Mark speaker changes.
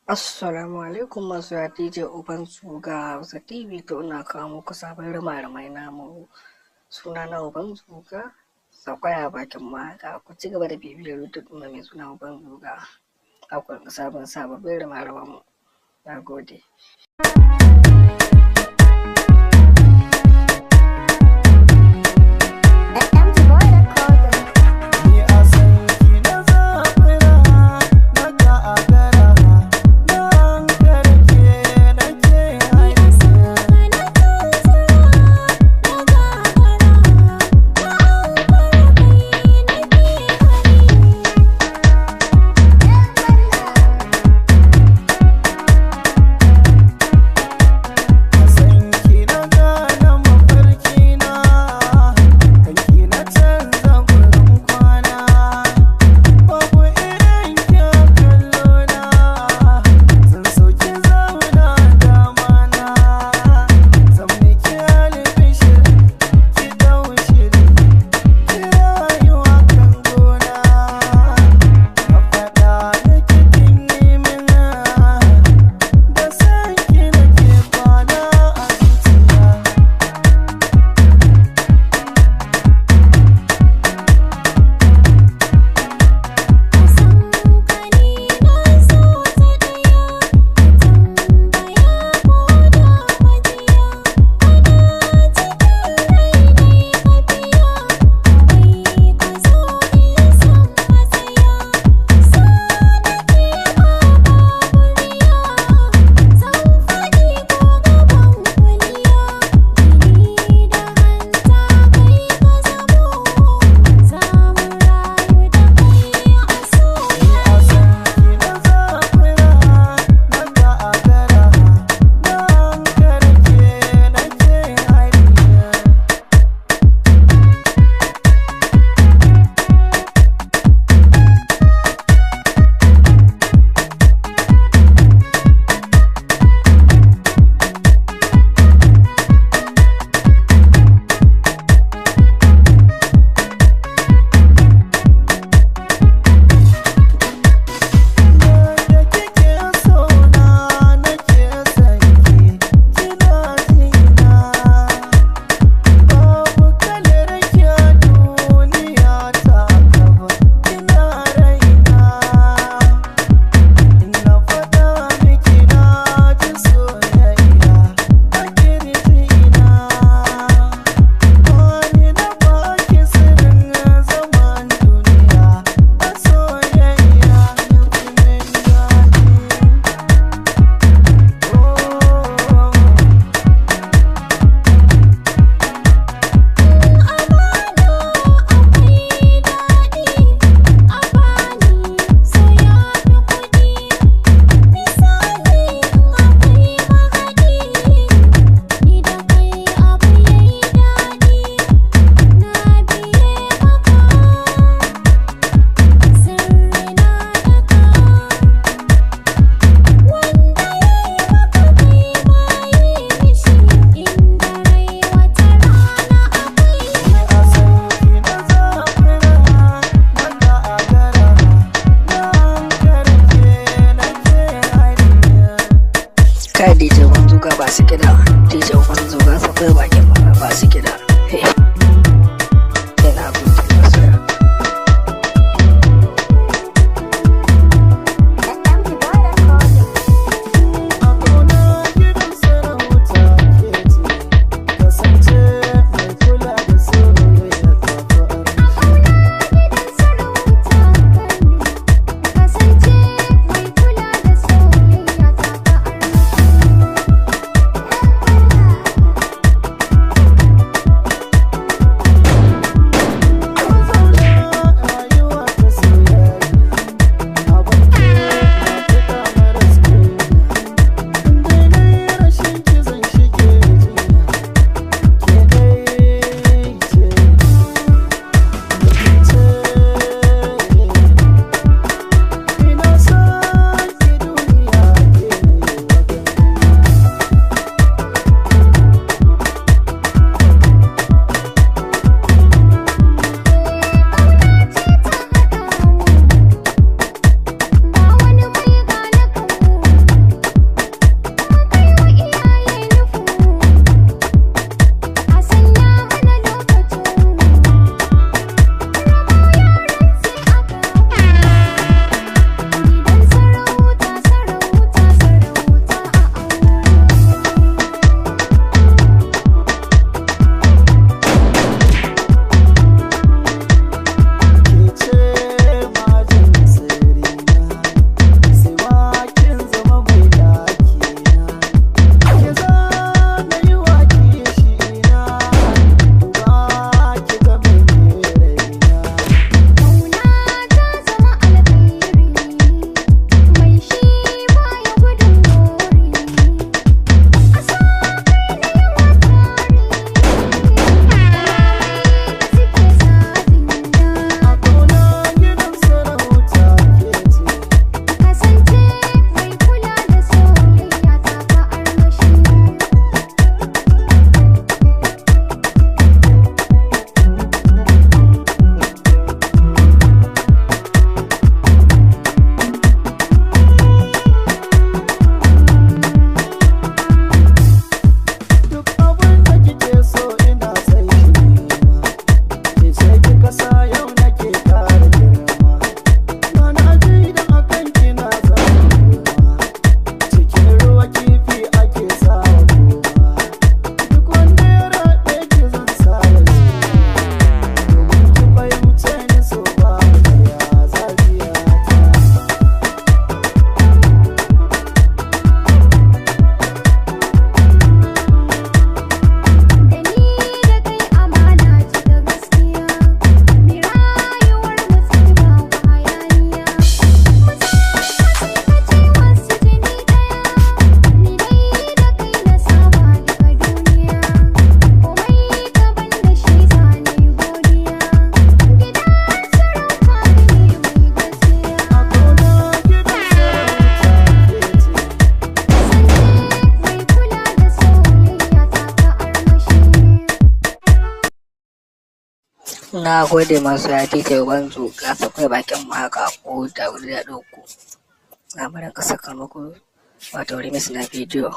Speaker 1: Assalamu alaikum masu DJ Uban Suga Hausa TV to ina kawo muku sabon rima-rimai namu suna na Uban Suga sakwaya bakin maka ku ci gaba da bibiyar YouTube ɗin mai suna Uban Suga akwai sababbin rima-riman mu na gode. Kai DJ Uban Suga ba su kiɗa, DJ Uban Suga sakwai bakin maka ba su kiɗa. Ina gudun masoya. Na gode masu ya DJ Uban Zuga, sakwai bakin mu haka ko da wuri da ɗauko. Na bari ka saka muku wato remix na bidiyo.